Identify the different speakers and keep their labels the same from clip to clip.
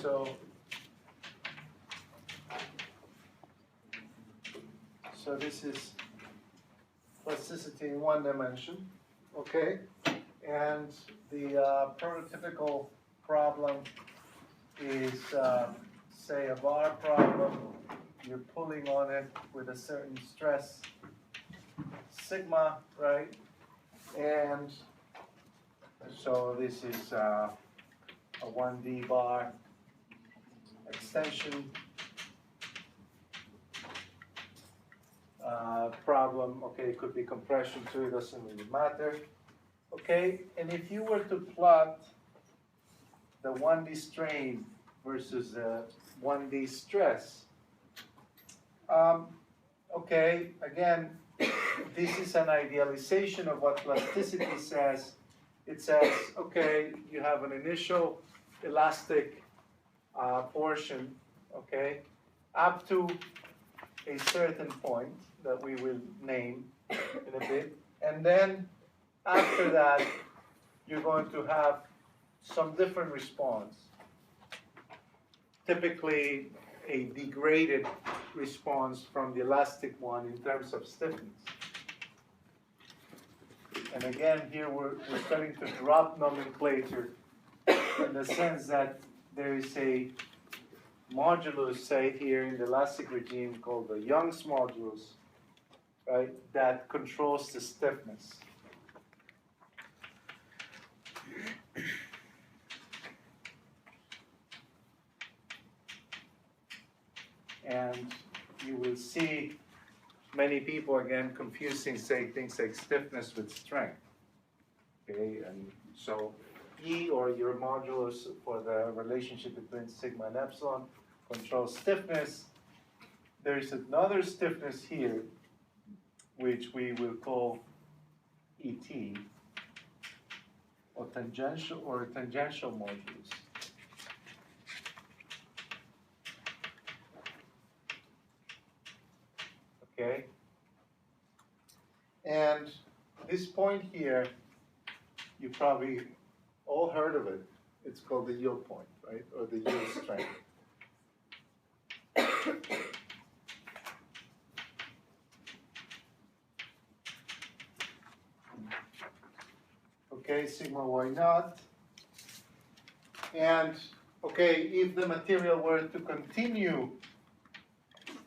Speaker 1: So this is plasticity in one dimension, okay? And the prototypical problem is, say, a bar problem. You're pulling on it with a certain stress, sigma, right? And so this is a 1D bar extension problem. Okay, it could be compression too, it doesn't really matter. Okay, and if you were to plot the 1D strain versus the 1D stress, okay, again, this is an idealization of what plasticity says. It says, okay, you have an initial elastic portion, okay, up to a certain point that we will name in a bit, and then after that, you're going to have some different response. Typically, a degraded response from the elastic one in terms of stiffness. And again, here we're starting to drop nomenclature in the sense that there is a modulus, say here in the elastic regime, called the Young's modulus, right, that controls the stiffness. And you will see many people, again, confusing, say, things like stiffness with strength. Okay, and so E, or your modulus for the relationship between sigma and epsilon, controls stiffness. There is another stiffness here, which we will call ET, or tangential modulus. Okay, and this point here, you probably all heard of it. It's called the yield point, right, or the yield strength. Okay, sigma y naught. And okay, if the material were to continue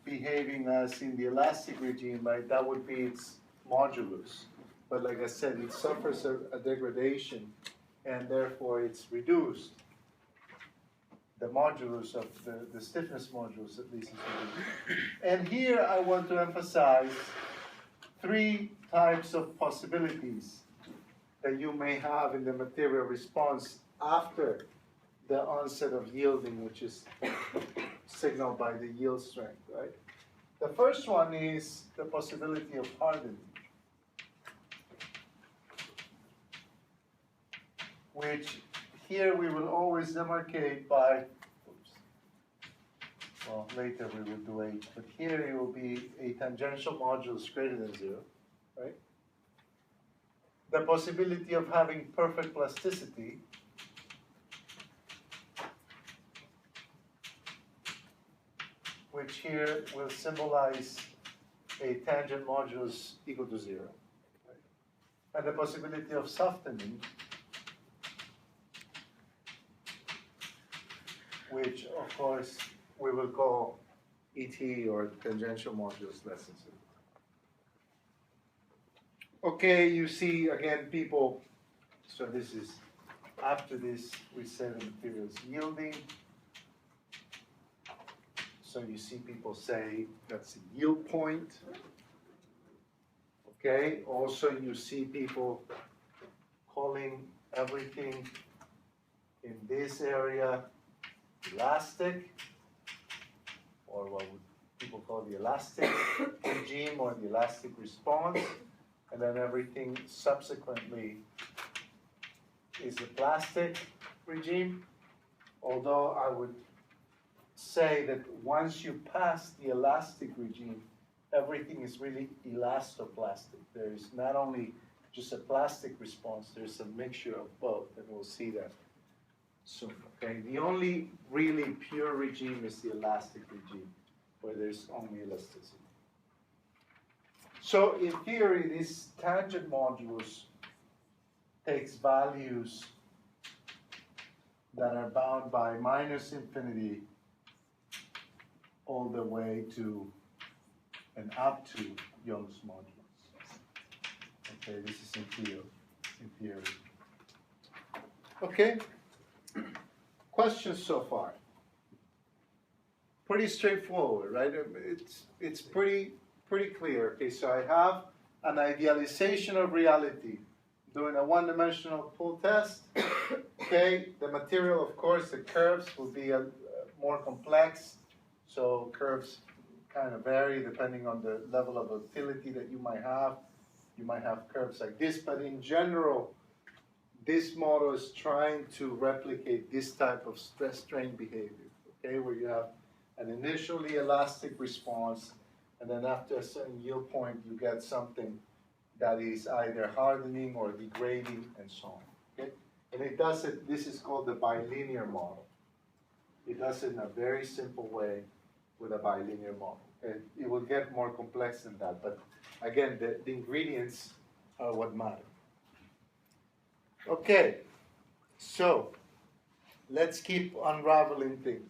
Speaker 1: behaving as in the elastic regime, right, that would be its modulus. But like I said, it suffers a degradation, and therefore it's reduced. The modulus of the stiffness modulus, at least, is reduced. And here I want to emphasize three types of possibilities that you may have in the material response after the onset of yielding, which is signaled by the yield strength, right? The first one is the possibility of hardening, which here we will always demarcate by, well, later we will do H, but here it will be a tangential modulus greater than 0, right? The possibility of having perfect plasticity, which here will symbolize a tangent modulus equal to 0. Right? And the possibility of softening, which of course we will call ET, or tangential modulus less than 0. Okay, you see again people, so this is, after this we say the material is yielding. So you see people say that's a yield point. Okay, also you see people calling everything in this area elastic, or what would people call the elastic regime or the elastic response, and then everything subsequently is a plastic regime, although I would say that once you pass the elastic regime, everything is really elastoplastic. There is not only just a plastic response, there's a mixture of both, and we'll see that. soon, okay? The only really pure regime is the elastic regime, where there's only elasticity. So in theory, this tangent modulus takes values that are bound by minus infinity all the way to and up to Young's modulus. Okay, this is in theory. Okay, questions so far? Pretty straightforward, right? It's pretty clear. Okay, so I have an idealization of reality, doing a one-dimensional pull test. Okay, the material, of course, the curves will be more complex. So curves kind of vary depending on the level of utility that you might have. You might have curves like this, but in general, this model is trying to replicate this type of stress-strain behavior, okay, where you have an initially elastic response, and then after a certain yield point, you get something that is either hardening or degrading and so on, okay? And it does it, this is called the bilinear model. It does it in a very simple way with a bilinear model. Okay? It will get more complex than that, but again, the ingredients are what matter. Okay, so let's keep unraveling things.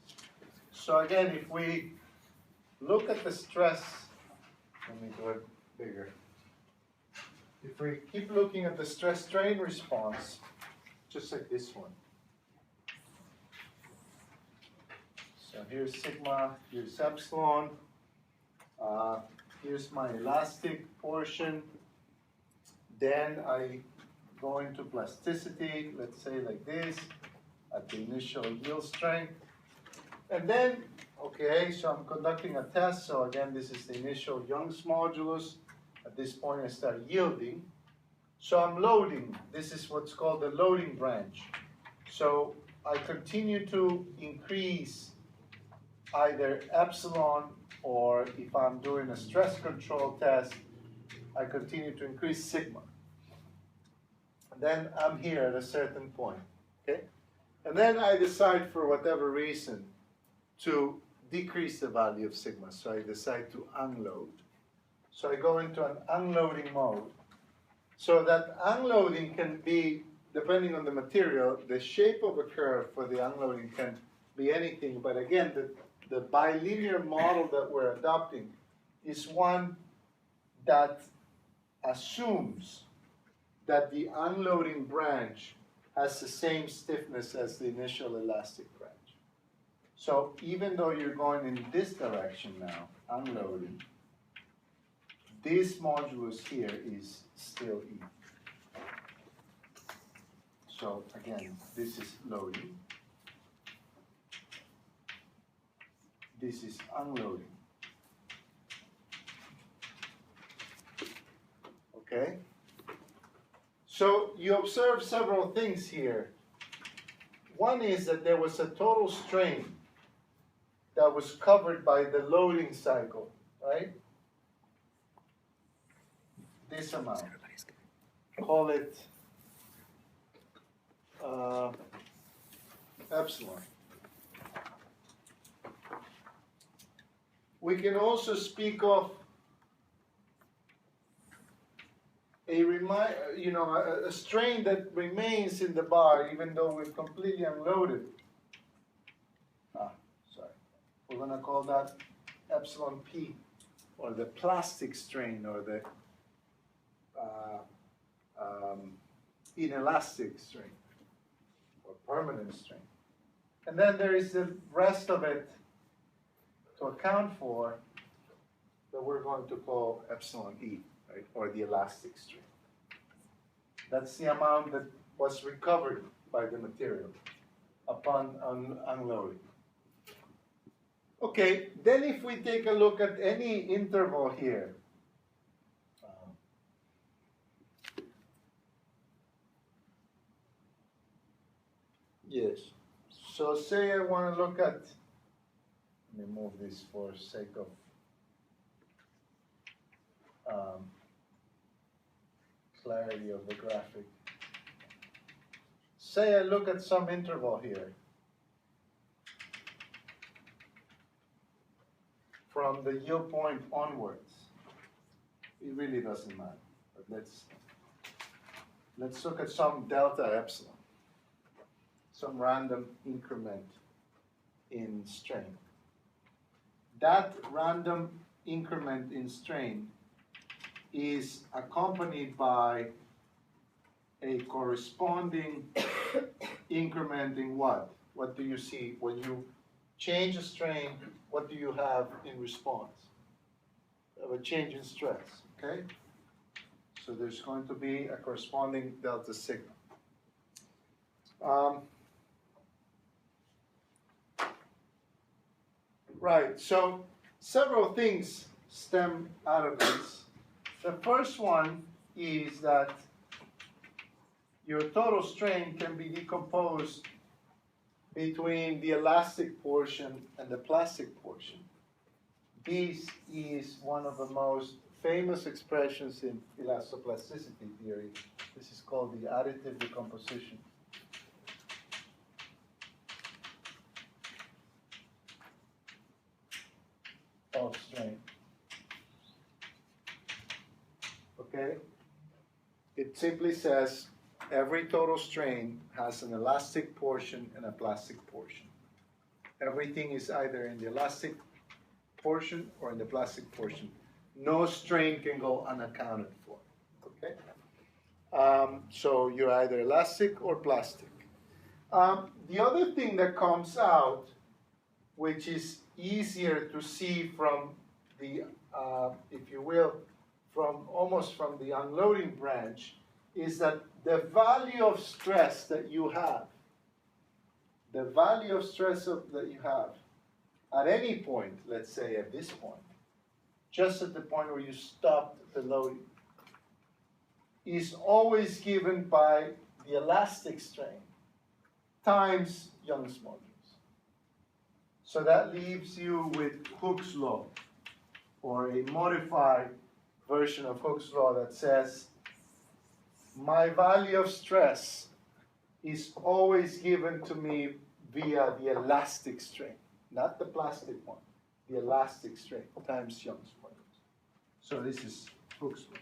Speaker 1: So again, if we look at the stress, let me do it bigger. If we keep looking at the stress-strain response, just like this one. So here's sigma, here's epsilon. Here's my elastic portion. Then I go into plasticity, let's say like this, at the initial yield strength. And then, okay, so I'm conducting a test. So again, this is the initial Young's modulus. At this point, I start yielding. So I'm loading. This is what's called the loading branch. So I continue to increase either epsilon, or if I'm doing a stress control test, I continue to increase sigma. And then I'm here at a certain point, okay? And then I decide for whatever reason to decrease the value of sigma. So I decide to unload. So I go into an unloading mode. So that unloading can be, depending on the material, the shape of a curve for the unloading can be anything. But again, the bilinear model that we're adopting is one that assumes that the unloading branch has the same stiffness as the initial elastic branch. So even though you're going in this direction now, unloading, this modulus here is still E. So again, this is loading. This is unloading. Okay? So you observe several things here. One is that there was a total strain that was covered by the loading cycle, right? This amount. Call it epsilon. We can also speak of a strain that remains in the bar even though we've completely unloaded. We're going to call that epsilon P, or the plastic strain, or the inelastic strain, or permanent strain. And then there is the rest of it to account for that we're going to call epsilon E, right, or the elastic strain. That's the amount that was recovered by the material upon unloading. Okay, then if we take a look at any interval here, yes, so say I want to look at, let me move this for sake of clarity of the graphic. say I look at some interval here from the yield point onwards. It really doesn't matter, but let's look at some delta epsilon, some random increment in strain. That random increment in strain is accompanied by a corresponding increment in what? What do you see when you change a strain? What do you have in response? You have a change in stress, okay? So there's going to be a corresponding delta sigma. Right, so several things stem out of this. The first one is that your total strain can be decomposed between the elastic portion and the plastic portion. This is one of the most famous expressions in elastoplasticity theory. This is called the additive decomposition. Of strain. Okay? It simply says every total strain has an elastic portion and a plastic portion. Everything is either in the elastic portion or in the plastic portion. No strain can go unaccounted for. Okay? So you're either elastic or plastic. The other thing that comes out, which is easier to see from the, if you will, almost from the unloading branch, is that the value of stress that you have, that you have at any point, let's say at this point, just at the point where you stopped the loading, is always given by the elastic strain times Young's modulus. So that leaves you with Hooke's law, or a modified version of Hooke's law that says my value of stress is always given to me via the elastic strain, not the plastic one, the elastic strain times Young's modulus. So this is Hooke's law.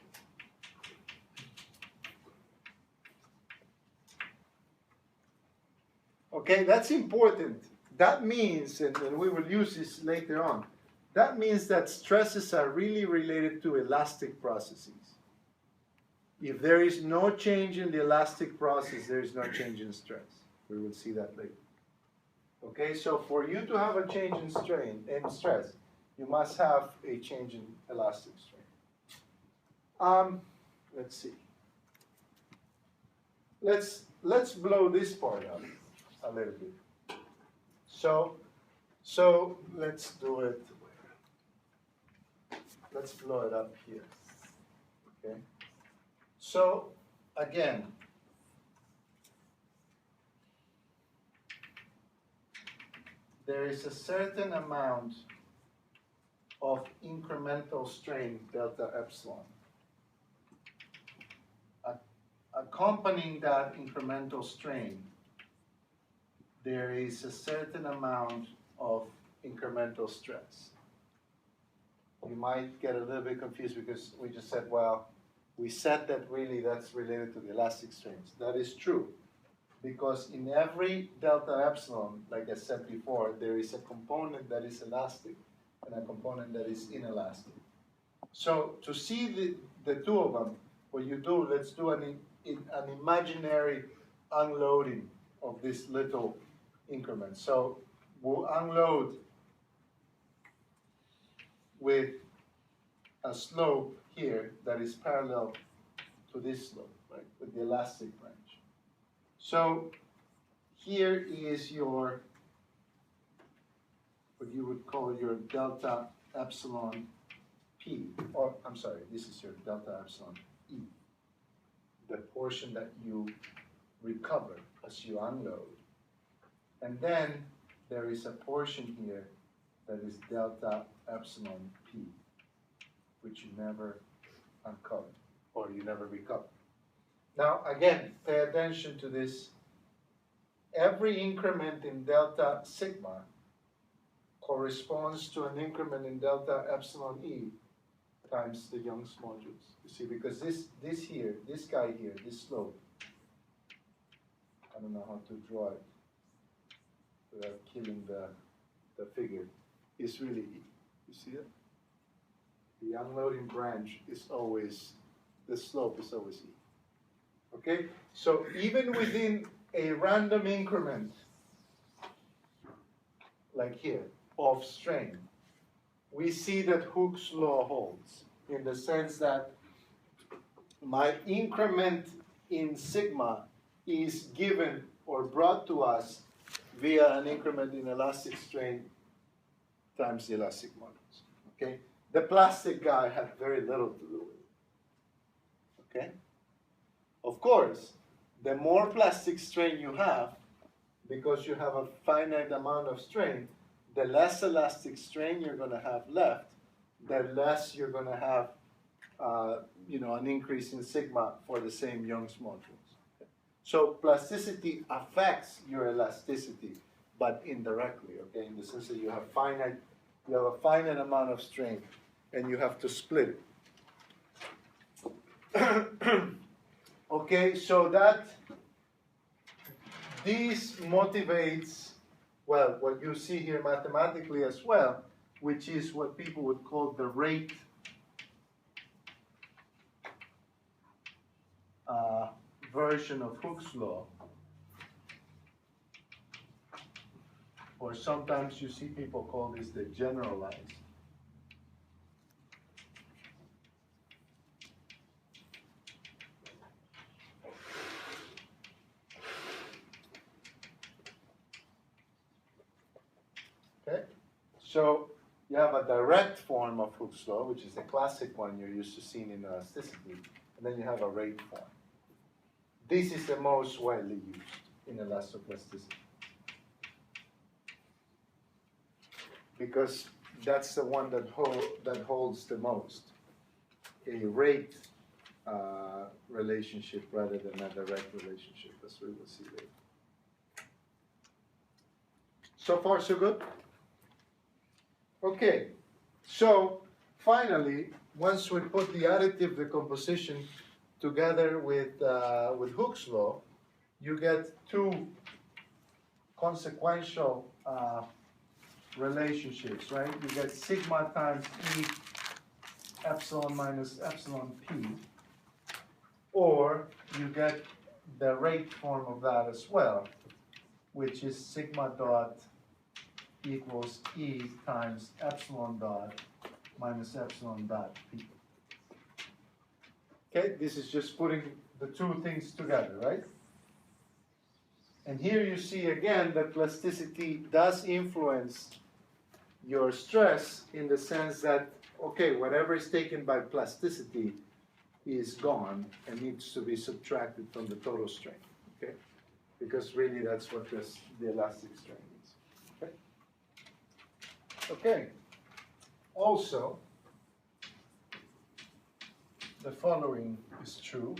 Speaker 1: Okay, that's important. That means, and we will use this later on, that means that stresses are really related to elastic processes. If there is no change in the elastic process, there is no change in stress. We will see that later. Okay, so for you to have a change in stress, you must have a change in elastic strain. Let's see. Let's blow this part up a little bit. So let's do it. Let's blow it up here. Okay. So again, there is a certain amount of incremental strain delta epsilon. Accompanying that incremental strain, there is a certain amount of incremental stress. You might get a little bit confused because we just said, well, we said that really that's related to the elastic strains. That is true, because in every delta epsilon, like I said before, there is a component that is elastic and a component that is inelastic. So to see the two of them, what you do, let's do an imaginary unloading of this little increment. So we'll unload with a slope here that is parallel to this slope, right, with the elastic branch. So here is your, what you would call your delta epsilon P, or I'm sorry, this is your delta epsilon E, the portion that you recover as you unload. And then there is a portion here that is delta epsilon P, which you never uncover, or you never recover. Now, again, pay attention to this every increment in delta sigma corresponds to an increment in delta epsilon E times the Young's modulus. You see, because this guy here, this slope, I don't know how to draw it without killing the figure, is really E. You see it? The unloading branch is always, the slope is always E. Okay? So even within a random increment, like here, of strain, we see that Hooke's law holds in the sense that my increment in sigma is given or brought to us via an increment in elastic strain times the elastic modulus. Okay? The plastic guy had very little to do with it. Okay? Of course, the more plastic strain you have, because you have a finite amount of strain, the less elastic strain you're going to have left, the less you're going to have an increase in sigma for the same Young's modulus. Okay? So plasticity affects your elasticity, but indirectly, okay, in the sense that you have a finite amount of strain, and you have to split it. Okay, so this motivates, well, what you see here mathematically as well, which is what people would call the rate version of Hooke's law. Or sometimes you see people call this the generalized. Okay, so you have a direct form of Hooke's law, which is the classic one you're used to seeing in elasticity, and then you have a rate form. This is the most widely used in elastoplasticity, because that's the one that holds the most, a rate relationship rather than a direct relationship, as we will see later. So far, so good? Okay, so finally, once we put the additive decomposition together with Hooke's law, you get two consequential relationships, right? You get sigma times E epsilon minus epsilon P, or you get the rate form of that as well, which is sigma dot equals E times epsilon dot minus epsilon dot P. Okay, this is just putting the two things together, right? And here you see again that plasticity does influence your stress in the sense that, okay, whatever is taken by plasticity is gone and needs to be subtracted from the total strain, okay? Because really that's what the elastic strain is, okay? Okay, also, the following is true,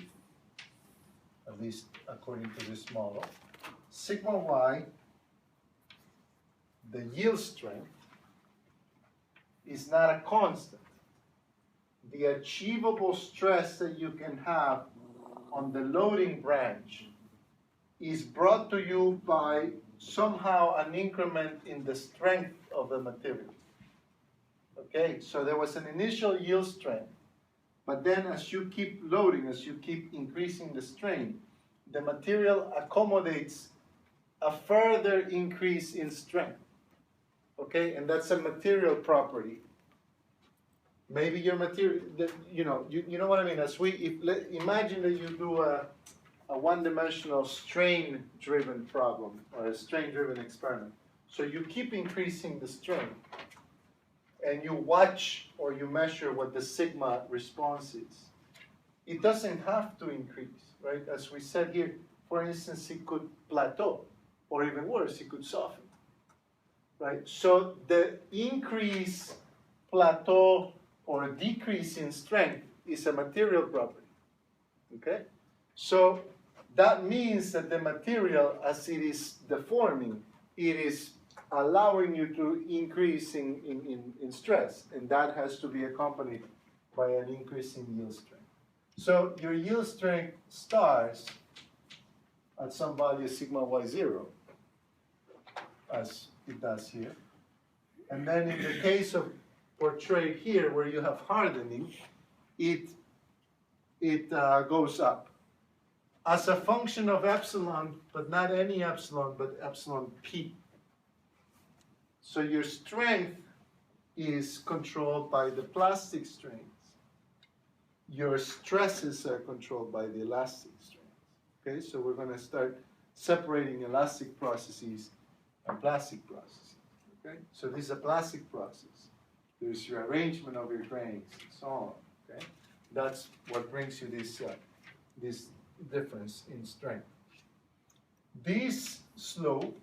Speaker 1: at least according to this model. Sigma y, the yield strength, is not a constant. The achievable stress that you can have on the loading branch is brought to you by somehow an increment in the strength of the material. Okay, so there was an initial yield strength, but then as you keep loading, as you keep increasing the strain, the material accommodates a further increase in strength. Okay, and that's a material property. Maybe your material, you know what I mean. Imagine that you do a one-dimensional strain-driven problem or a strain-driven experiment. So you keep increasing the strain, and you watch or you measure what the sigma response is. It doesn't have to increase, right? As we said here, for instance, it could plateau, or even worse, it could soften, right? So the increase, plateau, or decrease in strength is a material property, okay? So that means that the material, as it is deforming, it is allowing you to increase in stress, and that has to be accompanied by an increase in yield strength. So your yield strength starts at some value sigma y0, as it does here. And then in the case of portrayed here, where you have hardening, it goes up as a function of epsilon, but not any epsilon, but epsilon p. So your strength is controlled by the plastic strength. Your stresses are controlled by the elastic strength. Okay, so we're going to start separating elastic processes and plastic processes. Okay, so this is a plastic process. There's your arrangement of your grains and so on. Okay, that's what brings you this this difference in strength. This slope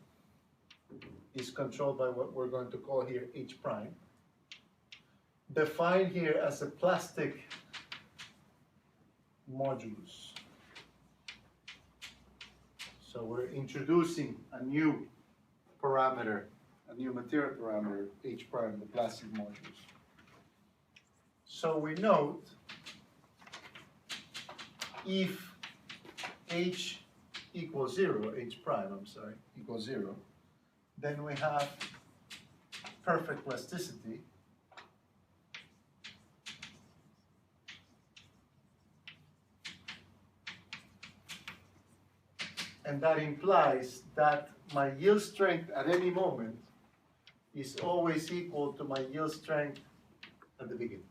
Speaker 1: is controlled by what we're going to call here H prime, defined here as a plastic modulus. So we're introducing a new parameter, a new material parameter, H prime, the plastic modulus. So we note if H equals 0, H prime, I'm sorry, equals 0, then we have perfect plasticity. And that implies that my yield strength at any moment is always equal to my yield strength at the beginning.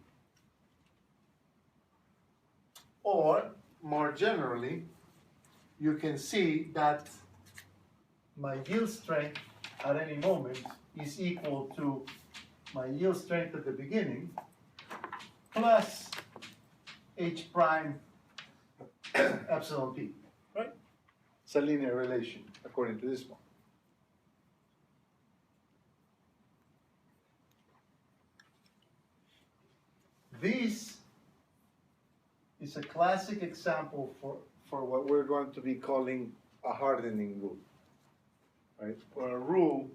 Speaker 1: Or, more generally, you can see that my yield strength at any moment is equal to my yield strength at the beginning plus H prime epsilon p, right? It's a linear relation according to this one. This is a classic example for what we're going to be calling a hardening rule, right? Or a rule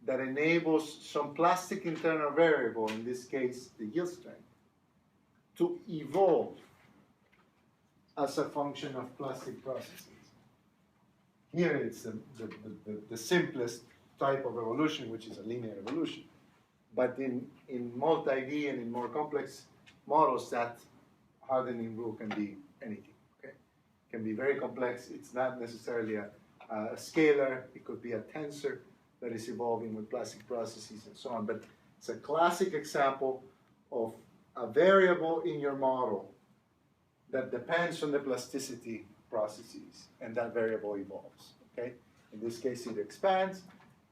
Speaker 1: that enables some plastic internal variable, in this case the yield strength, to evolve as a function of plastic processes. Here it's the simplest type of evolution, which is a linear evolution. But in multi-D and in more complex models, that hardening rule can be anything. Okay, it can be very complex. It's not necessarily a scalar. It could be a tensor that is evolving with plastic processes and so on. But it's a classic example of a variable in your model that depends on the plasticity processes, and that variable evolves. Okay, in this case, it expands.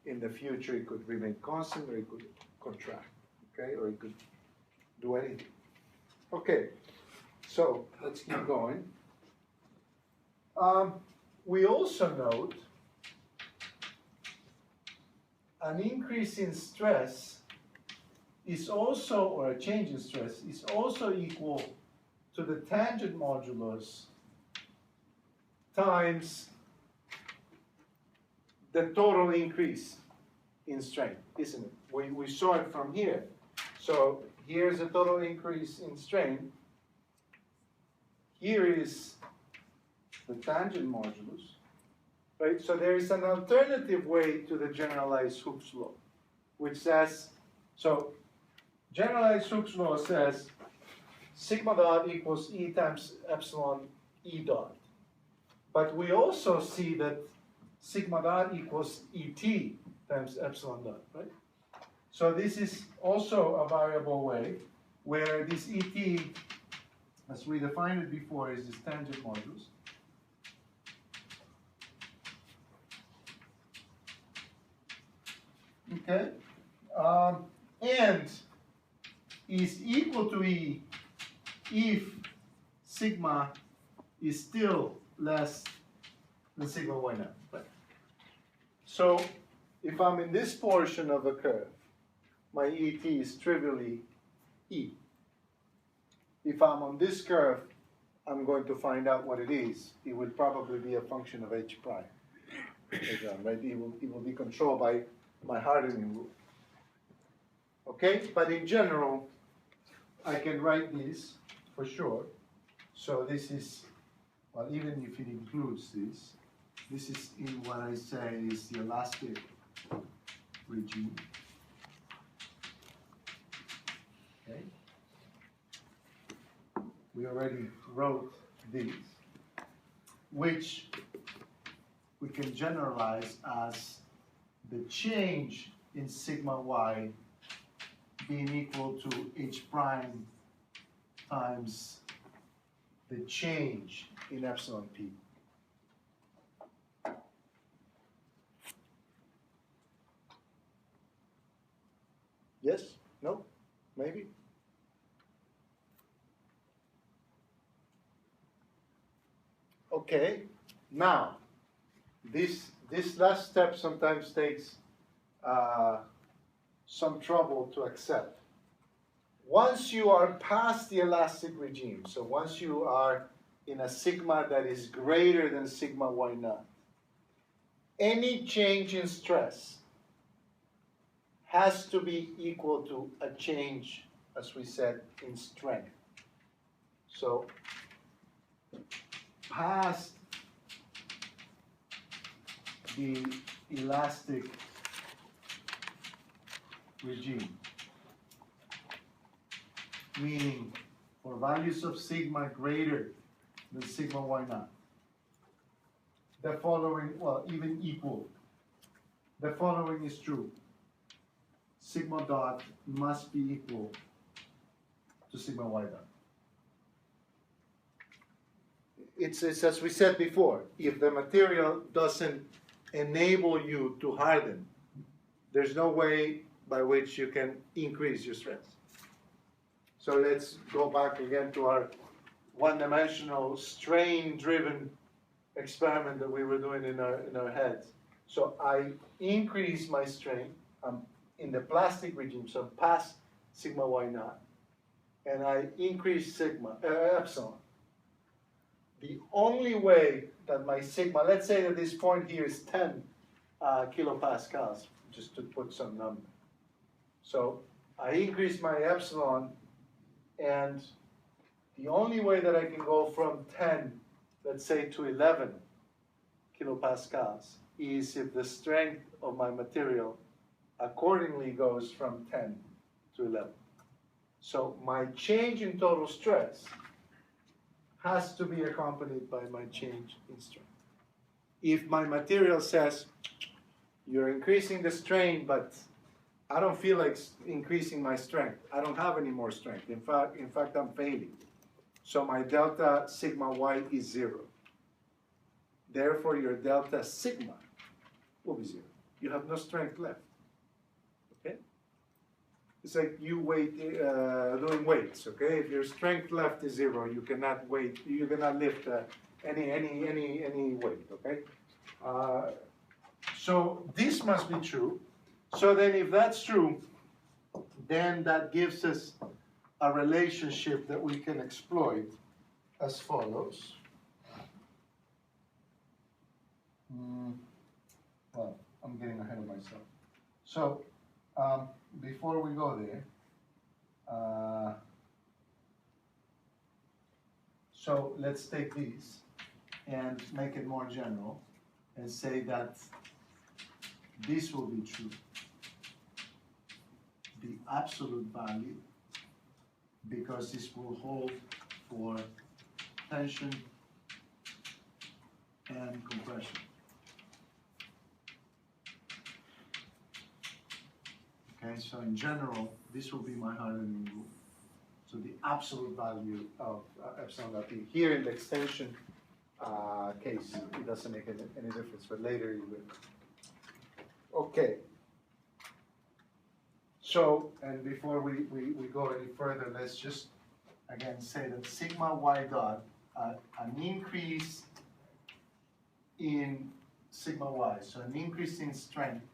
Speaker 1: In the future, it could remain constant, or it could contract. Okay, or it could do anything. Okay, so let's keep going. We also note an increase in stress is also, or a change in stress, is also equal to the tangent modulus times the total increase in strength, isn't it? We saw it from here. So here's the total increase in strain. Here is the tangent modulus, right? So there is an alternative way to the generalized Hooke's law, which says, so generalized Hooke's law says sigma dot equals E times epsilon E dot. But we also see that sigma dot equals ET times epsilon dot, right? So this is also a variable way where this ET, as we defined it before, is this tangent modulus. Okay, and is equal to E if sigma is still less than sigma y0. Right? So if I'm in this portion of a curve, my ET is trivially E. If I'm on this curve, I'm going to find out what it is. It will probably be a function of h prime. Right? It will be controlled by my hardening rule. Okay, but in general, I can write this for sure. So this is, well, even if it includes this is in what I say is the elastic regime. Okay. We already wrote these, which we can generalize as the change in sigma y being equal to h prime times the change in epsilon p. Yes? No? Maybe? Okay, now, this last step sometimes takes some trouble to accept. Once you are past the elastic regime, so once you are in a sigma that is greater than sigma y naught, any change in stress has to be equal to a change, as we said, in strength. So past the elastic regime, meaning for values of sigma greater than sigma y naught, the following, well, even equal, the following is true. Sigma dot must be equal to sigma y dot. It's as we said before, if the material doesn't enable you to harden, there's no way by which you can increase your stress. So let's go back again to our one-dimensional strain-driven experiment that we were doing in our heads. So I increase my strain in the plastic regime, so past sigma y naught, and I increase sigma epsilon. The only way that my sigma, let's say that this point here is 10 kilopascals, just to put some number. So I increase my epsilon, and the only way that I can go from 10, let's say, to 11 kilopascals is if the strength of my material accordingly goes from 10 to 11. So my change in total stress has to be accompanied by my change in strength. If my material says, you're increasing the strain, but I don't feel like increasing my strength. I don't have any more strength. In fact, I'm failing. So my delta sigma y is 0. Therefore, your delta sigma will be 0. You have no strength left. Okay? It's like you doing weights. Okay? If your strength left is 0, you cannot lift any weight. Okay? So this must be true. So then if that's true, then that gives us a relationship that we can exploit as follows. Well, I'm getting ahead of myself. So before we go there, so let's take these and make it more general and say that this will be true. The absolute value, because this will hold for tension and compression. Okay, so in general, this will be my hardening rule. So the absolute value of epsilon dot p. Here in the extension case, it doesn't make any difference, but later you will. Okay. So, and before we go any further, let's just again say that sigma y dot, an increase in sigma y, so an increase in strength,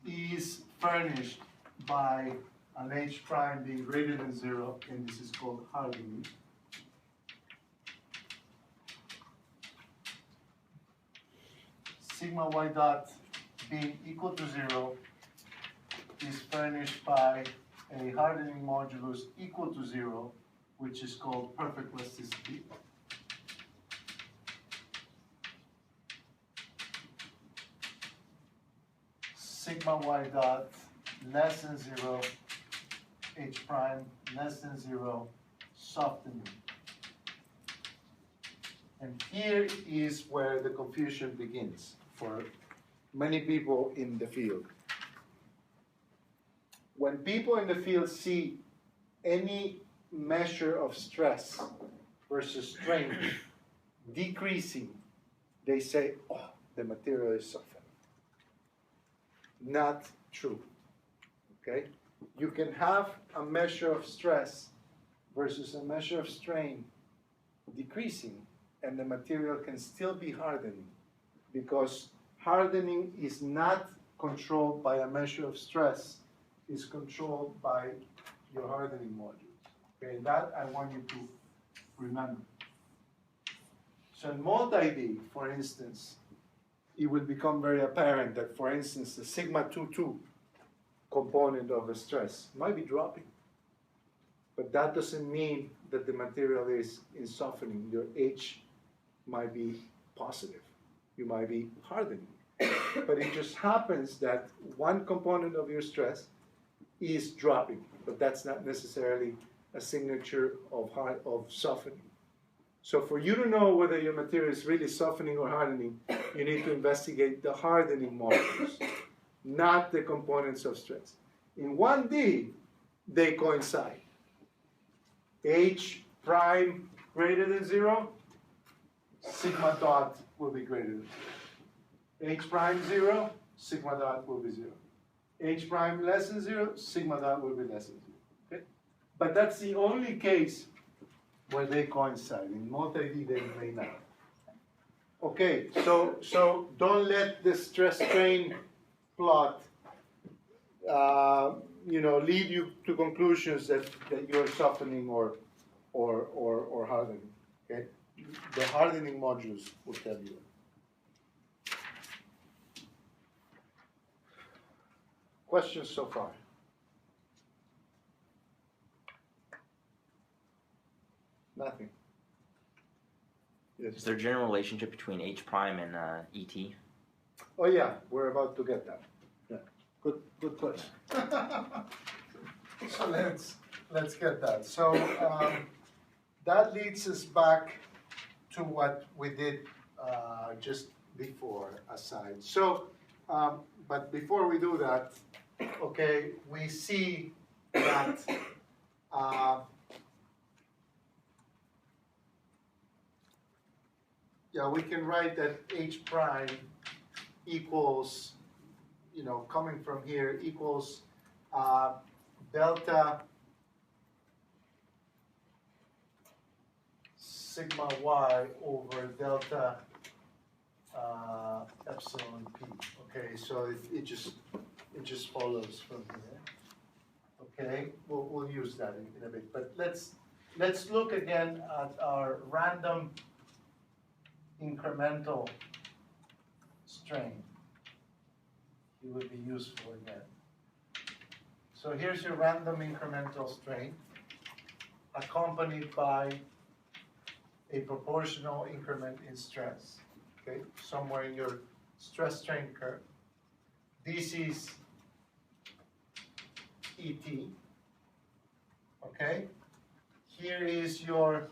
Speaker 1: is furnished by an h prime being greater than 0, and this is called hardening. sigma y dot being equal to 0 is furnished by a hardening modulus equal to 0, which is called perfect plasticity. Sigma y dot less than 0, h prime less than 0, softening. And here is where the confusion begins for many people in the field. When people in the field see any measure of stress versus strain decreasing, they say, oh, the material is softening. Not true, okay? You can have a measure of stress versus a measure of strain decreasing, and the material can still be hardening, because hardening is not controlled by a measure of stress, it's controlled by your hardening modulus. Okay, that I want you to remember. So in multi-D, for instance, it will become very apparent that, for instance, the sigma 2,2 component of the stress might be dropping. But that doesn't mean that the material is softening. Your H might be positive. You might be hardening. But it just happens that one component of your stress is dropping. But that's not necessarily a signature of softening. So for you to know whether your material is really softening or hardening, you need to investigate the hardening modulus, not the components of stress. In 1D, they coincide. H prime greater than 0, sigma dot will be greater than 0. H prime 0, sigma dot will be 0. H prime less than 0, sigma dot will be less than 0. Okay? But that's the only case where they coincide. In multi-D, they may not. Okay, so don't let the stress-strain plot lead you to conclusions that you're softening or hardening. Okay, the hardening modulus will tell you. Questions so far? Nothing. Yes.
Speaker 2: Is there a general relationship between H prime and ET?
Speaker 1: Oh yeah, we're about to get that. Yeah, good question. So let's get that. So that leads us back to what we did just before aside. So, but before we do that, okay, we see that. Yeah, we can write that H prime equals, coming from here, equals delta sigma y over delta epsilon p. Okay, so it just follows from here. Okay, we'll use that in a bit. But let's look again at our random incremental strain. It would be useful again. So here's your random incremental strain, accompanied by a proportional increment in stress, okay, somewhere in your stress-strain curve. This is ET, okay? Here is your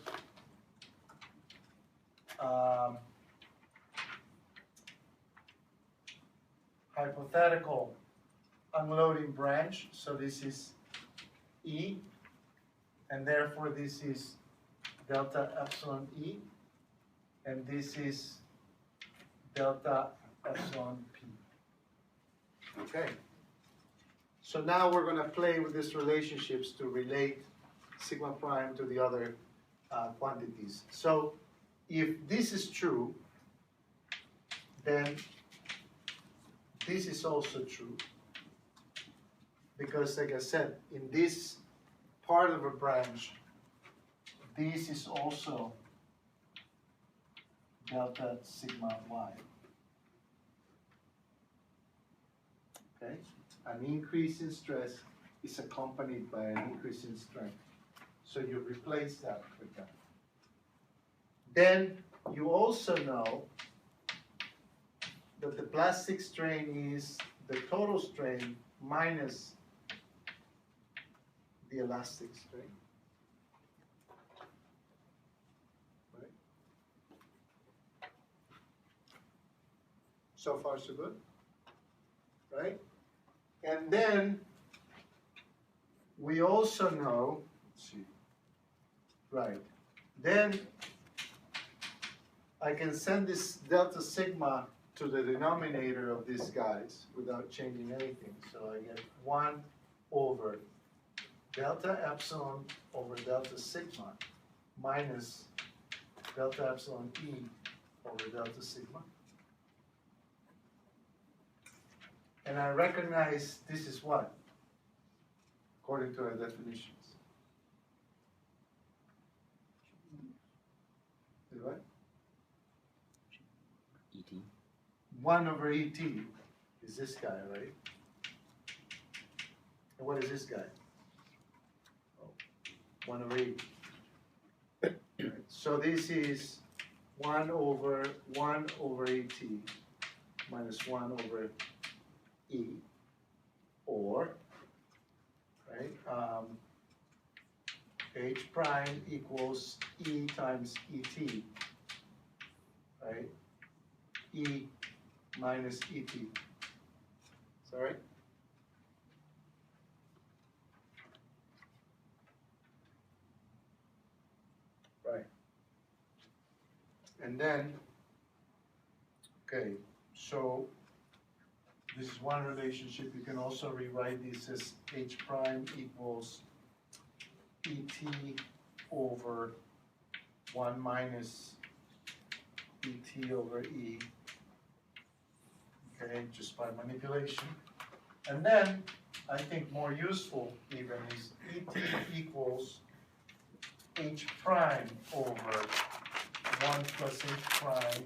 Speaker 1: hypothetical unloading branch, so this is E, and therefore this is delta epsilon E, and this is delta epsilon P. Okay. So now we're going to play with these relationships to relate sigma prime to the other quantities. So if this is true, then this is also true. Because like I said, in this part of a branch, this is also delta sigma y. Okay? An increase in stress is accompanied by an increase in strength. So you replace that with that. Then you also know that the plastic strain is the total strain minus the elastic strain. Right? So far, so good. Right? And then we also know, let's see, right, then I can send this delta sigma to the denominator of these guys without changing anything. So I get 1 over delta epsilon over delta sigma minus delta epsilon E over delta sigma. And I recognize this is what? According to our definitions. Is what?
Speaker 2: ET.
Speaker 1: 1 over ET is this guy, right? And what is this guy? Oh, 1 over E. So this is 1 over ET minus 1 over E, or, right, H prime equals E times ET, right? E minus ET. Is that right? Right. And then, okay, so this is one relationship. You can also rewrite this as H prime equals ET over 1 minus ET over E. Okay, just by manipulation. And then, I think more useful even is ET equals H prime over 1 plus H prime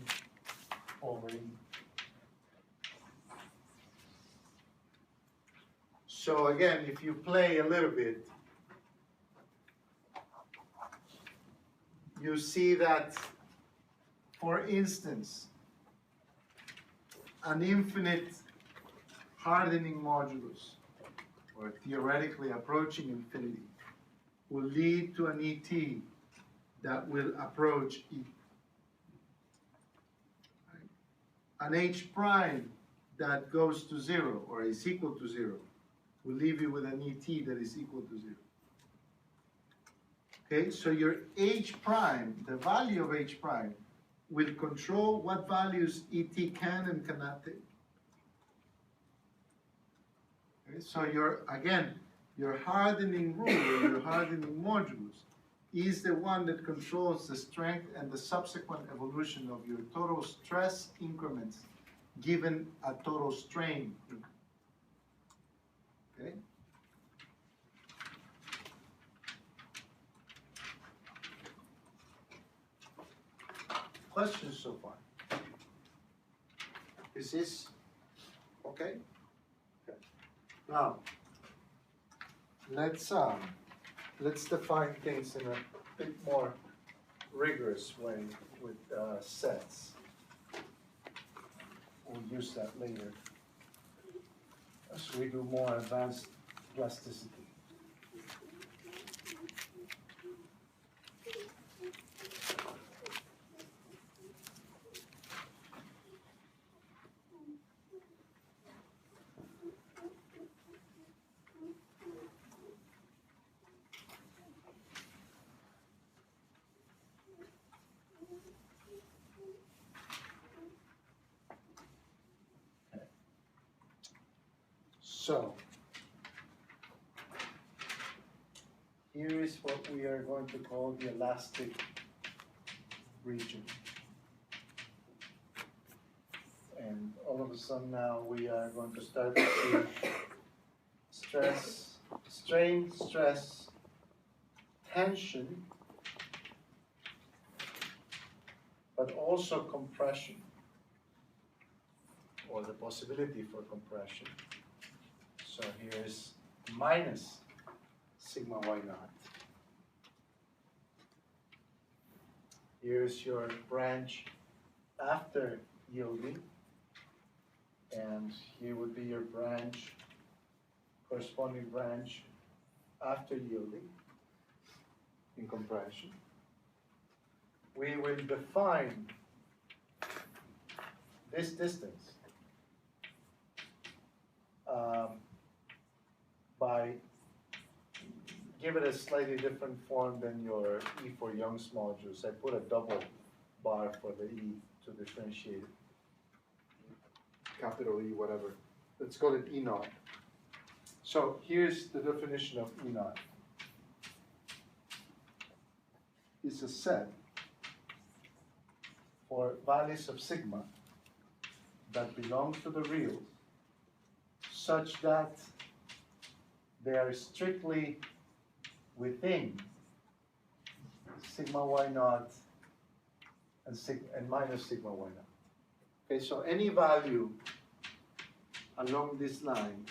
Speaker 1: over E. So again, if you play a little bit, you see that, for instance, an infinite hardening modulus, or theoretically approaching infinity, will lead to an ET that will approach E. An H prime that goes to 0, or is equal to 0, will leave you with an ET that is equal to 0. Okay, so your H prime, the value of H prime, will control what values ET can and cannot take. Okay, so your hardening rule, or your hardening modulus, is the one that controls the strength and the subsequent evolution of your total stress increments given a total strain increment. Okay? Questions so far? Is this okay? Okay. Now, let's define things in a bit more rigorous way with sets. We'll use that later as we do more advanced plasticity. So, here is what we are going to call the elastic region. And all of a sudden now we are going to start to see stress, strain, stress, tension, but also compression, or the possibility for compression. So here's minus sigma y naught. Here's your branch after yielding, and here would be your branch, corresponding branch after yielding in compression. We will define this distance by give it a slightly different form than your E for Young's modulus. I put a double bar for the E to differentiate it. Capital E, whatever. Let's call it E naught. So here's the definition of E naught. It's a set for values of sigma that belong to the reals such that they are strictly within sigma y naught and minus sigma y naught. Okay, so any value along this line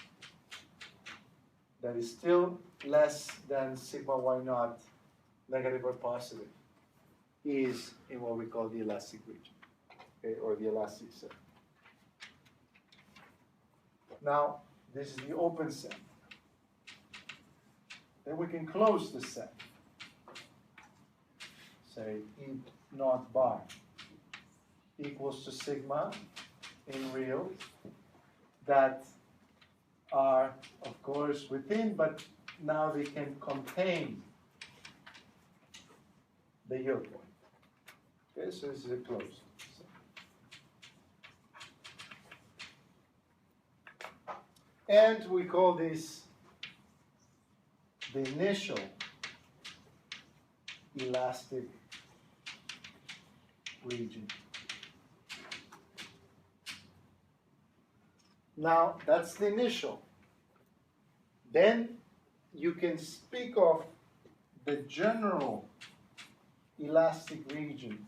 Speaker 1: that is still less than sigma y naught, negative or positive, is in what we call the elastic region, okay, or the elastic set. Now, this is the open set. Then we can close the set. Say E naught bar equals to sigma in reals that are, of course, within, but now they can contain the yield point. Okay, so this is a closed set. And we call this the initial elastic region. Now, that's the initial. Then you can speak of the general elastic region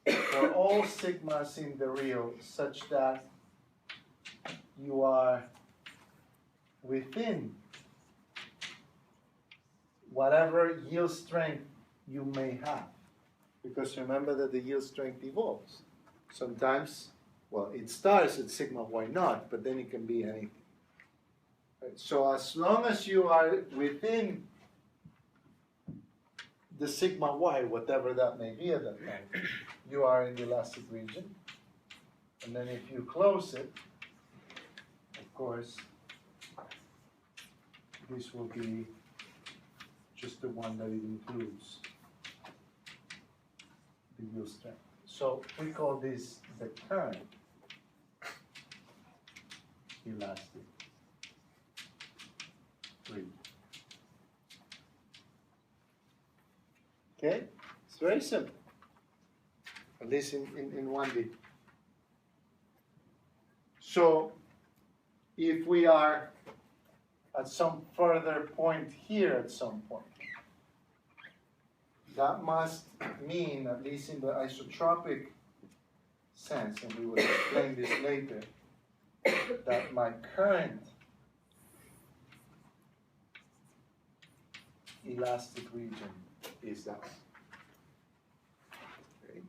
Speaker 1: for all sigmas in the real such that you are within whatever yield strength you may have. Because remember that the yield strength evolves. Sometimes, well, it starts at sigma y naught, but then it can be anything. Right? So as long as you are within the sigma y, whatever that may be at that time, you are in the elastic region. And then if you close it, of course, this will be just the one that it includes the yield strength. So we call this the current elastic region. Okay? It's very simple, at least in 1D. So if we are at some further point here at some point, that must mean, at least in the isotropic sense, and we will explain this later, that my current elastic region is that. Okay.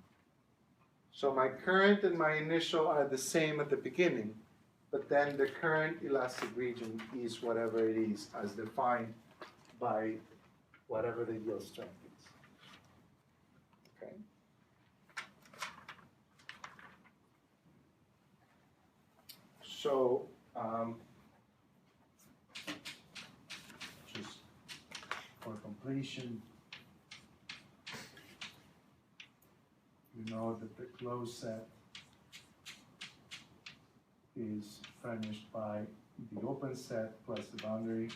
Speaker 1: So my current and my initial are the same at the beginning, but then the current elastic region is whatever it is as defined by whatever the yield strength is. Okay. So just for completion, you know that the closed set is furnished by the open set plus the boundary.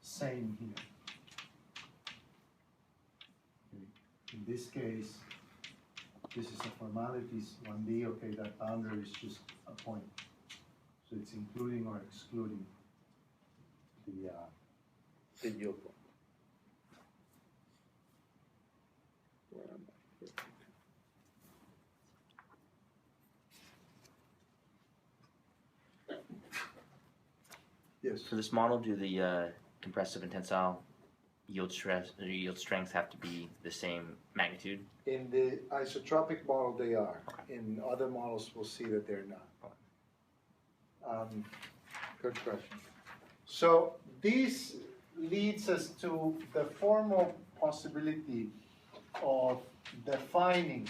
Speaker 1: Same here. Okay. In this case, this is a formalities 1D. Okay, that boundary is just a point. So it's including or excluding the yield point. Where am I? Yes.
Speaker 2: For this model, do the compressive and tensile yield strengths have to be the same magnitude?
Speaker 1: In the isotropic model, they are. In other models, we'll see that they're not. Good question. So this leads us to the formal possibility of defining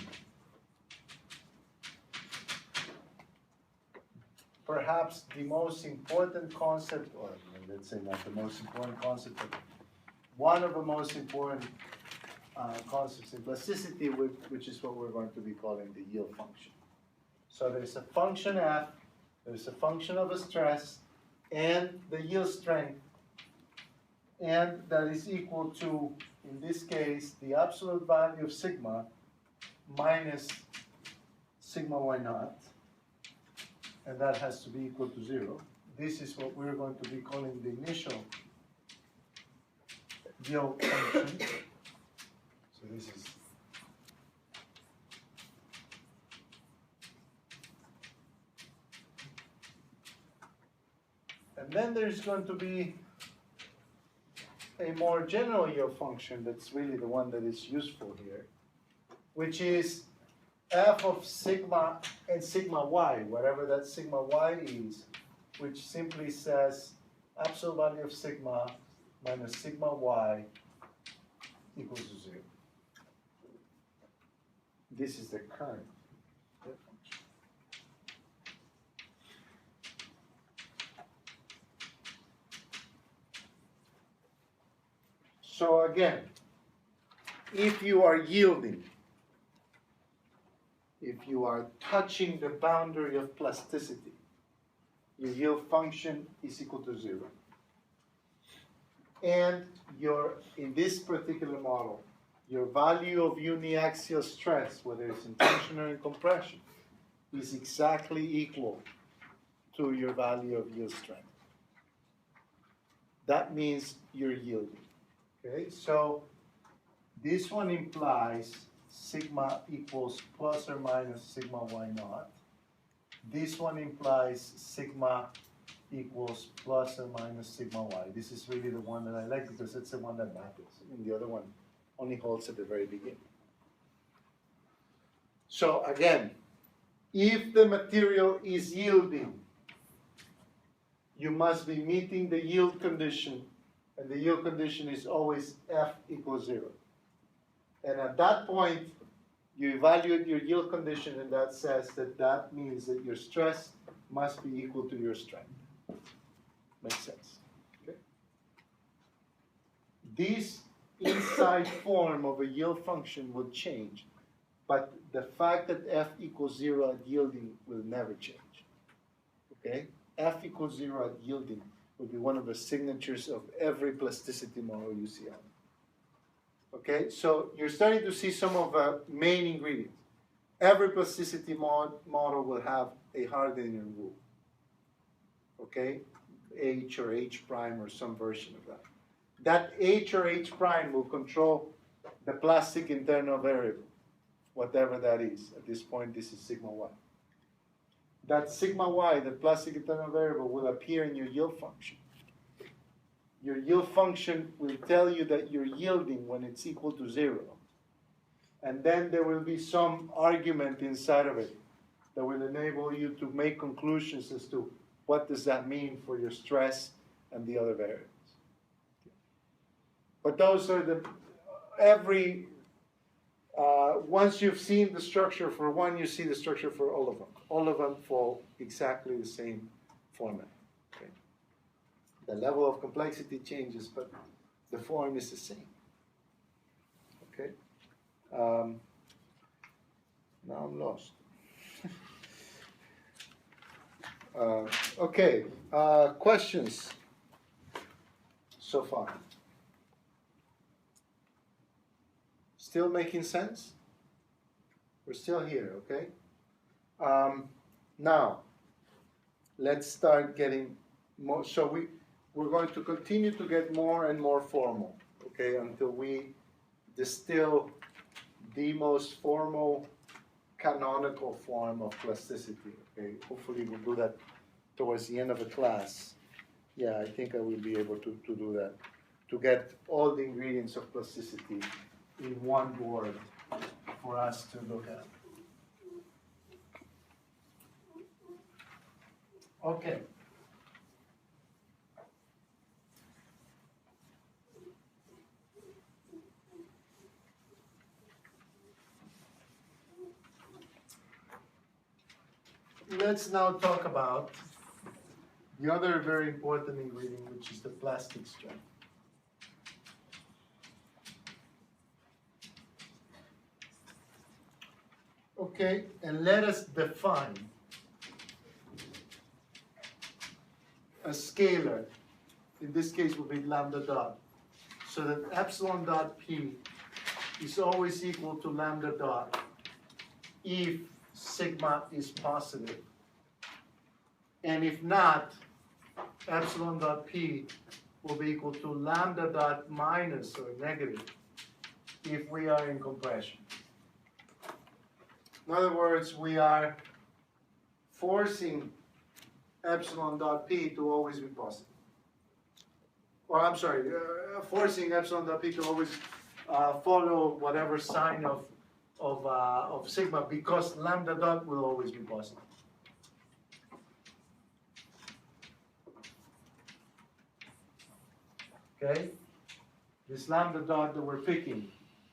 Speaker 1: perhaps the most important concept, or let's say not the most important concept, but one of the most important concepts in plasticity, which is what we're going to be calling the yield function. So there's a function f, there's a function of a stress, and the yield strength, and that is equal to, in this case, the absolute value of sigma minus sigma y naught, and that has to be equal to 0. This is what we're going to be calling the initial yield function. So this is and then there's going to be a more general yield function that's really the one that is useful here, which is f of sigma and sigma y, whatever that sigma y is, which simply says absolute value of sigma minus sigma y equals to 0. This is the current yield function. So again, if you are yielding, if you are touching the boundary of plasticity, your yield function is equal to 0. And in this particular model, your value of uniaxial stress, whether it's in tension or in compression, is exactly equal to your value of yield strength. That means you're yielding. Okay, so this one implies sigma equals plus or minus sigma y naught. This one implies sigma equals plus or minus sigma y. This is really the one that I like because it's the one that matters. And the other one only holds at the very beginning. So again, if the material is yielding, you must be meeting the yield condition, and the yield condition is always F equals 0. And at that point, you evaluate your yield condition, and that says that means that your stress must be equal to your strength. Makes sense. Okay? This inside form of a yield function will change, but the fact that F equals 0 at yielding will never change. Okay? F equals 0 at yielding will be one of the signatures of every plasticity model you see on. Okay, so you're starting to see some of the main ingredients. Every plasticity model will have a Hardening rule. Okay, H or H prime or some version of that. That H or H prime will control the plastic internal variable, whatever that is. At this point, this is sigma y. That sigma y, the plastic internal variable, will appear in your yield function. Your yield function will tell you that you're yielding when it's equal to 0. And then there will be some argument inside of it that will enable you to make conclusions as to what does that mean for your stress and the other variables. But those are once you've seen the structure for one, you see the structure for all of them. All of them follow exactly the same format. Okay? The level of complexity changes, but the form is the same. Okay? Now I'm lost. Okay, questions so far? Still making sense? We're still here, okay? Now, let's start getting more. So we're going to continue to get more and more formal, okay, until we distill the most formal canonical form of plasticity, okay? Hopefully we'll do that towards the end of the class. Yeah, I think I will be able to do that, to get all the ingredients of plasticity in one board for us to look at. Okay. Let's now talk about the other very important ingredient, which is the plastic strength. Okay, and let us define a scalar. In this case, will be lambda dot. So that epsilon dot p is always equal to lambda dot if sigma is positive. And if not, epsilon dot p will be equal to lambda dot minus or negative if we are in compression. In other words, we are forcing epsilon dot p to always be positive. Or I'm sorry, forcing epsilon dot p to always follow whatever sign of sigma, because lambda dot will always be positive. Okay? This lambda dot that we're picking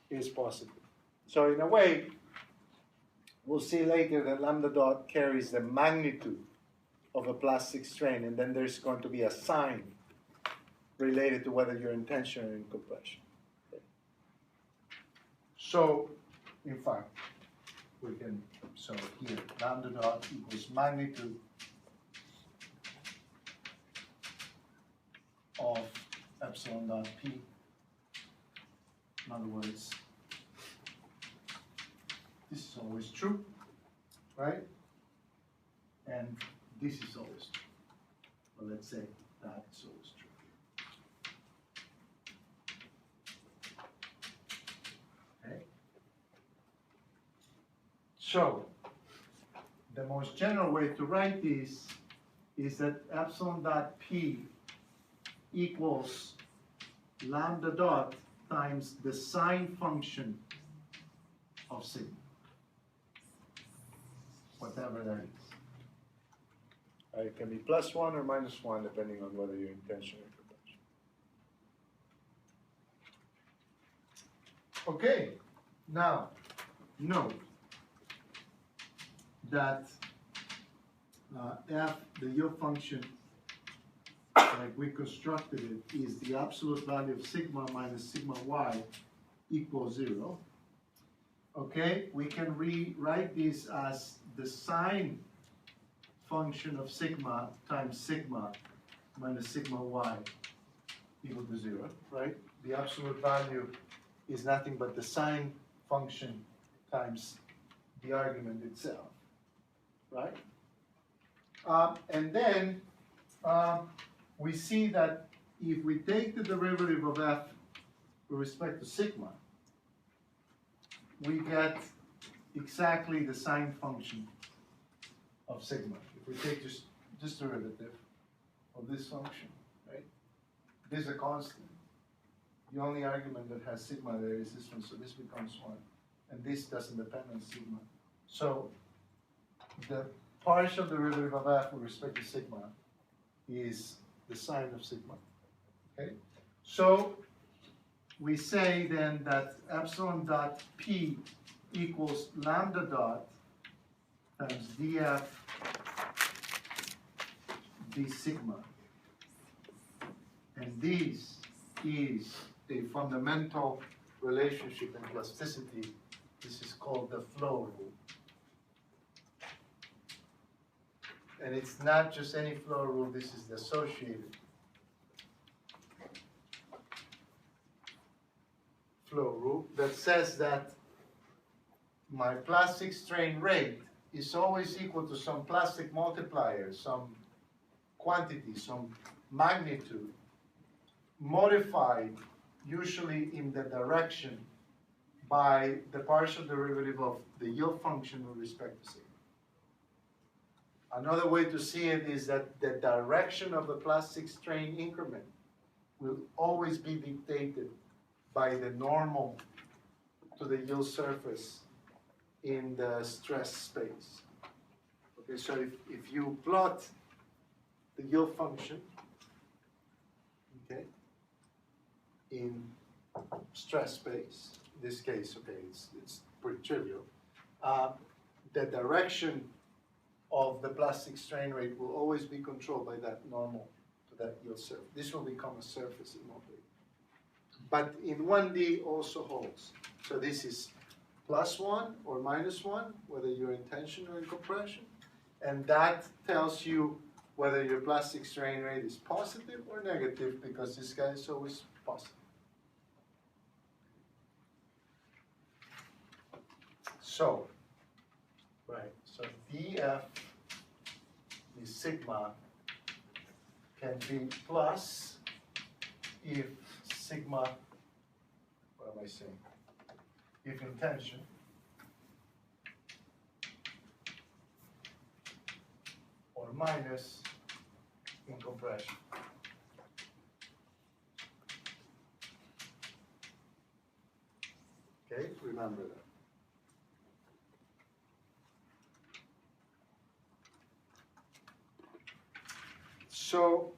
Speaker 1: is positive. So in a way, we'll see later that lambda dot carries the magnitude of a plastic strain, and then there's going to be a sign related to whether you're in tension or in compression. Okay. So, in fact, we can, so here, lambda dot equals magnitude of epsilon dot p. In other words, this is always true, right? And this is always true. Well, let's say that's always true. Okay. So, the most general way to write this is that epsilon dot p equals lambda dot times the sine function of sigma, whatever that is. It can be +1 or -1 depending on whether you're in tension or compression. Okay, now note that f, the yield function, like we constructed it, is the absolute value of sigma minus sigma y equals 0. Okay, we can rewrite this as the sine function of sigma times sigma minus sigma y equal to 0, right? The absolute value is nothing but the sine function times the argument itself, right? And then we see that if we take the derivative of f with respect to sigma, we get exactly the sine function of sigma. If we take this derivative of this function, right? This is a constant. The only argument that has sigma there is this one, so this becomes 1. And this doesn't depend on sigma. So the partial derivative of f with respect to sigma is the sine of sigma. Okay? So we say then that epsilon dot p equals lambda dot times df d sigma. And this is a fundamental relationship in plasticity. This is called the flow rule. And it's not just any flow rule, this is the associated flow rule that says that my plastic strain rate is always equal to some plastic multiplier, some quantity, some magnitude, modified usually in the direction by the partial derivative of the yield function with respect to sigma. Another way to see it is that the direction of the plastic strain increment will always be dictated by the normal to the yield surface in the stress space. Okay, so if you plot the yield function, okay, in stress space, in this case, okay, it's pretty trivial, the direction of the plastic strain rate will always be controlled by that normal to that yield surface. This will become a surface in mobility. But in 1D also holds. So this is +1 or -1, whether you're in tension or in compression. And that tells you whether your plastic strain rate is positive or negative, because this guy is always positive. So, right, so dF is sigma can be plus if sigma, what am I saying? If in tension, or minus in compression. Okay, remember that. So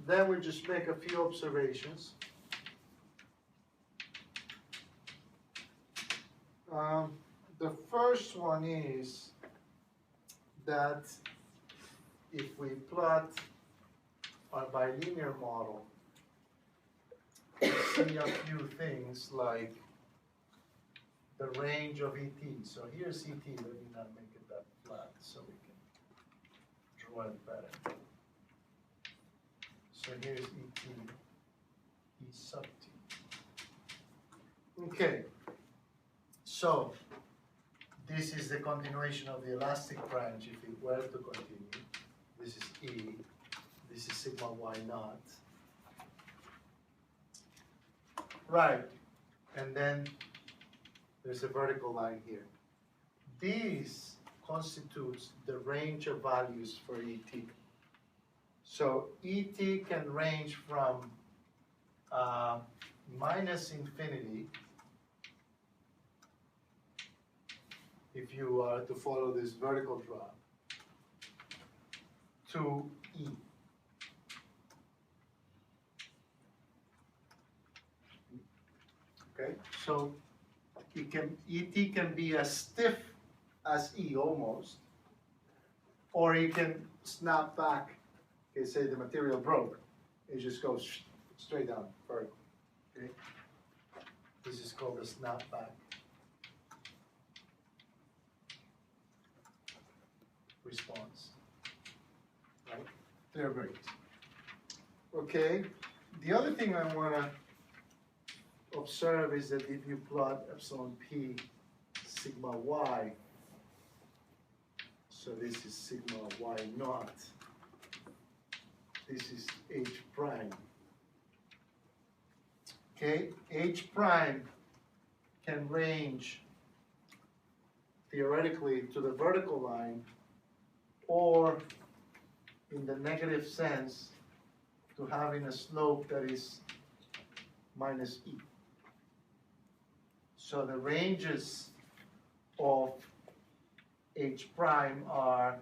Speaker 1: then we just make a few observations. The first one is that if we plot our bilinear model, we see a few things like the range of ET. So here's ET, let me not make it that flat so we can draw it better. So here's ET, E sub T. Okay, so this is the continuation of the elastic branch if it were to continue. This is E, this is sigma y naught. Right, and then there's a vertical line here. This constitutes the range of values for ET. So ET can range from minus infinity, if you are to follow this vertical drop, to E. Okay, so ET can be as stiff as E almost, or it can snap back. Okay, say the material broke, it just goes straight down vertical. Okay, this is called a snapback response. Right? They're great. Okay, the other thing I want to observe is that if you plot epsilon p sigma y, so this is sigma y naught, this is h prime. Okay, h prime can range theoretically to the vertical line, or in the negative sense to having a slope that is minus e. So the ranges of h prime are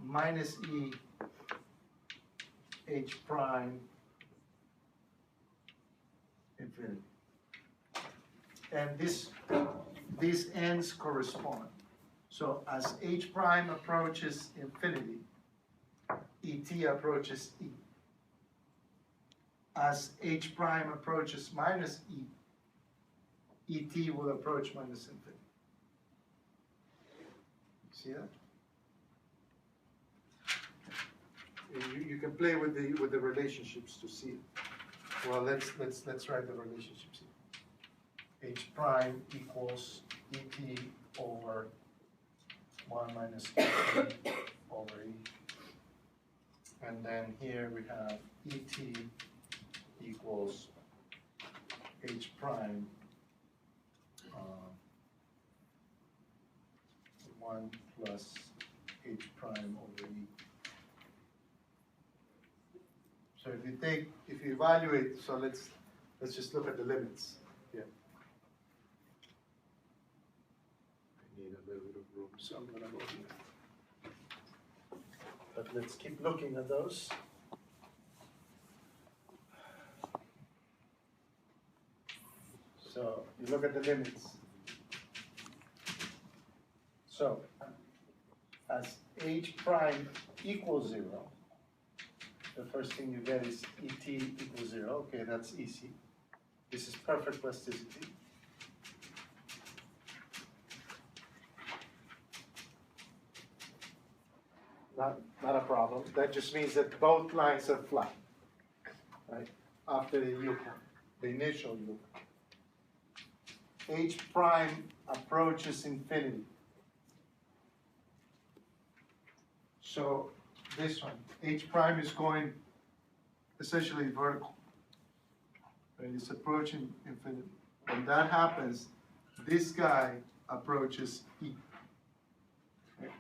Speaker 1: minus e, h prime, infinity. And these ends correspond. So as h prime approaches infinity, et approaches e. As h prime approaches minus e, et will approach minus infinity. See that? You can play with the relationships to see it. Well, let's write the relationships here. H prime equals et over 1 minus et over e. And then here we have et equals h prime 1 1 plus h prime over e. So if you evaluate, so let's just look at the limits here. I need a little bit of room, so I'm gonna go here. But let's keep looking at those. So you look at the limits. So as h prime equals 0, the first thing you get is Et equals 0. Okay, that's easy. This is perfect plasticity. Not a problem. That just means that both lines are flat, right? After the hooke, the initial hooke. H prime approaches infinity. So this one, H prime is going essentially vertical. Right? It's approaching infinity. When that happens, this guy approaches E. Okay?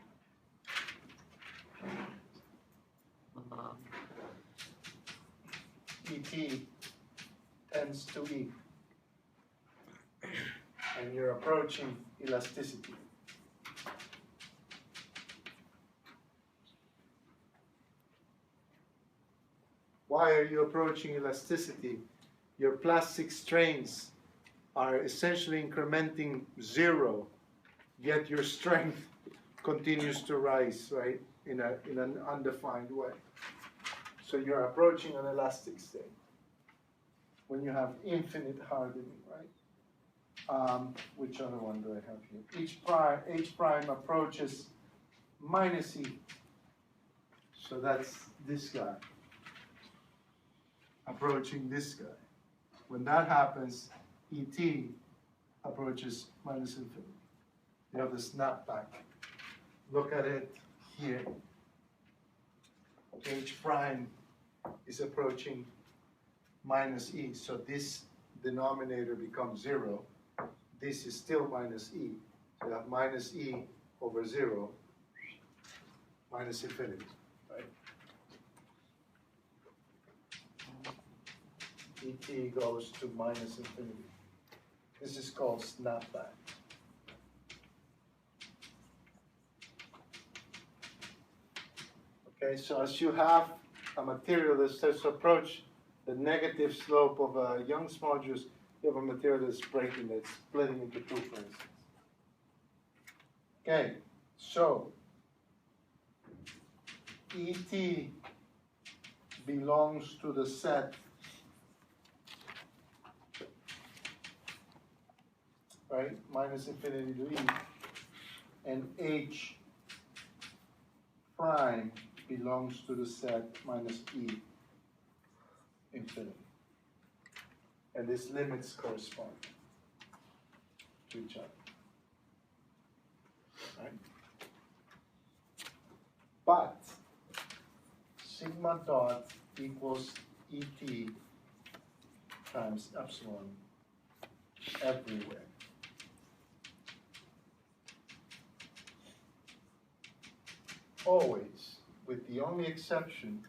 Speaker 1: Et tends to E. And you're approaching elasticity. Why are you approaching elasticity? Your plastic strains are essentially incrementing 0, yet your strength continues to rise, right, in an undefined way. So you're approaching an elastic state when you have infinite hardening, right? Which other one do I have here? H prime approaches minus E. So that's this guy approaching this guy. When that happens, Et approaches minus infinity. You have the snapback. Look at it here. H prime is approaching minus E. So this denominator becomes 0. This is still minus E. So you have minus E over 0 minus infinity, right? Et goes to minus infinity. This is called snapback. Okay, so as you have a material that starts to approach the negative slope of a Young's modulus, you have a material that's breaking, that's splitting into 2, for instance. Okay, so Et belongs to the set right, minus infinity to E, and H prime belongs to the set minus E infinity. And these limits correspond to each other. Right? But sigma dot equals Et times epsilon everywhere. Always, with the only exception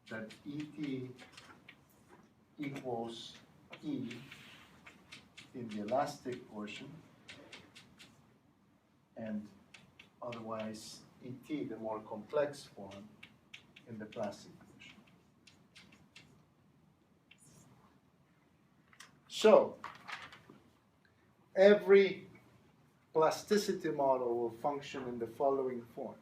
Speaker 1: that Et equals E in the elastic portion, and otherwise Et, the more complex form, in the plastic portion. So, every plasticity model will function in the following form.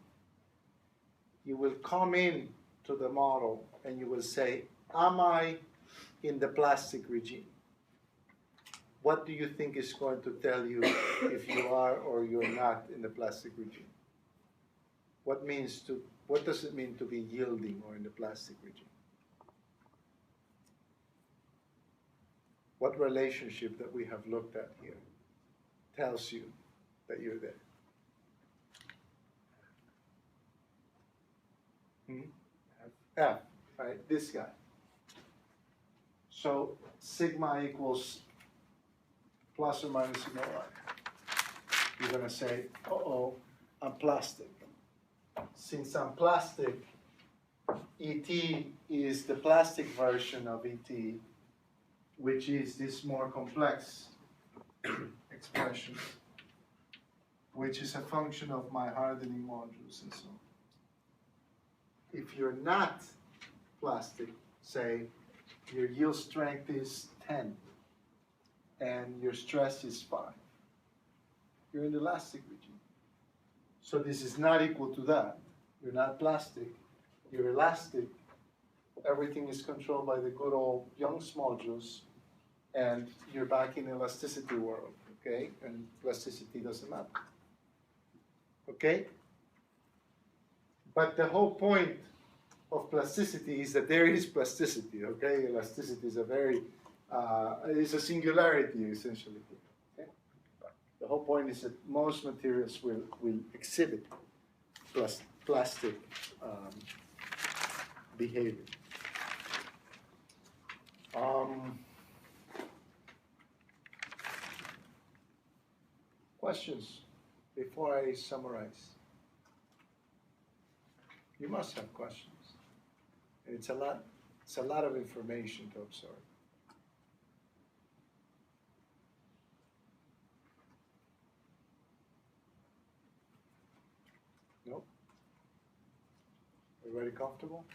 Speaker 1: You will come in to the model and you will say, am I in the plastic regime? What do you think is going to tell you if you are or you're not in the plastic regime? What does it mean to be yielding or in the plastic regime? What relationship that we have looked at here tells you that you're there? F, right, this guy. So sigma equals plus or minus sigma y. You're going to say, uh-oh, I'm plastic. Since I'm plastic, ET is the plastic version of ET, which is this more complex expression, which is a function of my hardening modulus and so on. If you're not plastic, say your yield strength is 10 and your stress is 5, you're in the elastic regime. So this is not equal to that. You're not plastic, you're elastic. Everything is controlled by the good old Young's modulus, and you're back in the elasticity world, okay? And plasticity doesn't matter, okay? But the whole point of plasticity is that there is plasticity, okay? Elasticity is a very, it's a singularity essentially. Okay? The whole point is that most materials will exhibit plastic behavior. Questions before I summarize? You must have questions. It's a lot of information to absorb. Nope. Everybody comfortable?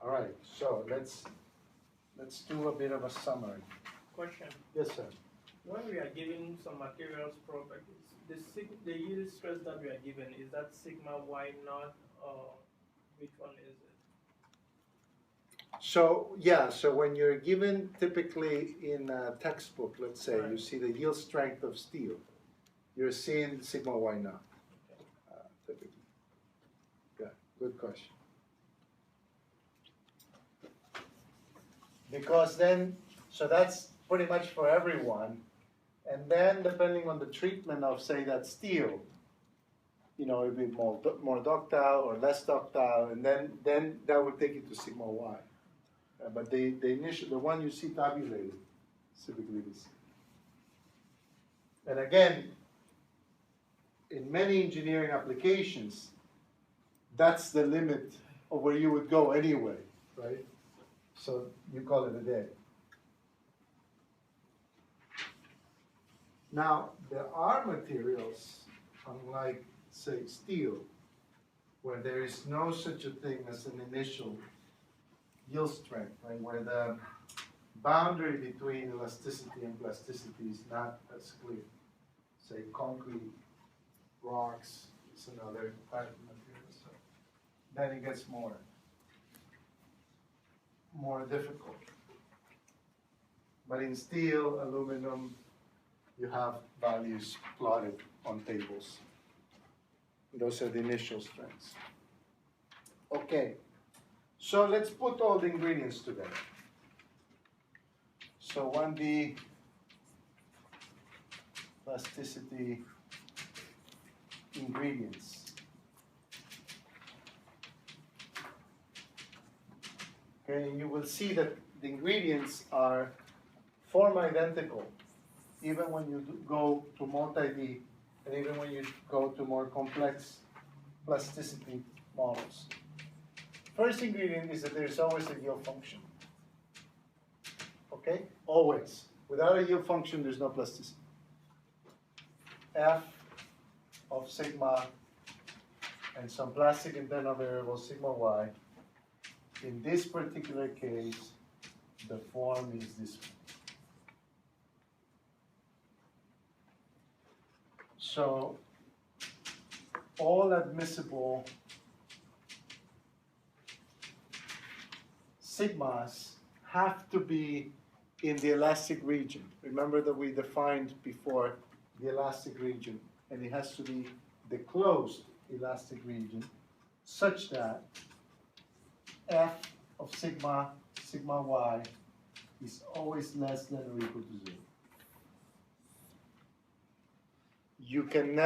Speaker 1: All right, so let's do a bit of a summary.
Speaker 3: Question.
Speaker 1: Yes, sir.
Speaker 3: When we are given some materials properties, the yield stress that we are given, is that sigma y naught, or which one is it?
Speaker 1: So yeah, so when you're given typically in a textbook, let's say,
Speaker 3: Right.
Speaker 1: you see the yield strength of steel, you're seeing sigma y naught, typically. Yeah, good question. Because then, so that's pretty much for everyone. And then depending on the treatment of, say, that steel, you know, it'd be more ductile or less ductile, and then that would take you to sigma y. But the one you see tabulated, is typically this. And again, in many engineering applications, that's the limit of where you would go anyway, right? So you call it a day. Now, there are materials, unlike, say, steel, where there is no such a thing as an initial yield strength, right? Where the boundary between elasticity and plasticity is not as clear. Say, concrete, rocks is another type of material. So then it gets more difficult. But in steel, aluminum, you have values plotted on tables. Those are the initial strengths. Okay, so let's put all the ingredients together. So 1D plasticity ingredients. Okay, and you will see that the ingredients are form identical, even when you go to multi-D, and even when you go to more complex plasticity models. First ingredient is that there's always a yield function. Okay? Always. Without a yield function, there's no plasticity. F of sigma and some plastic internal variable sigma y. In this particular case, the form is this one. So all admissible sigmas have to be in the elastic region. Remember that we defined before the elastic region, and it has to be the closed elastic region such that f of sigma y is always less than or equal to 0. You can never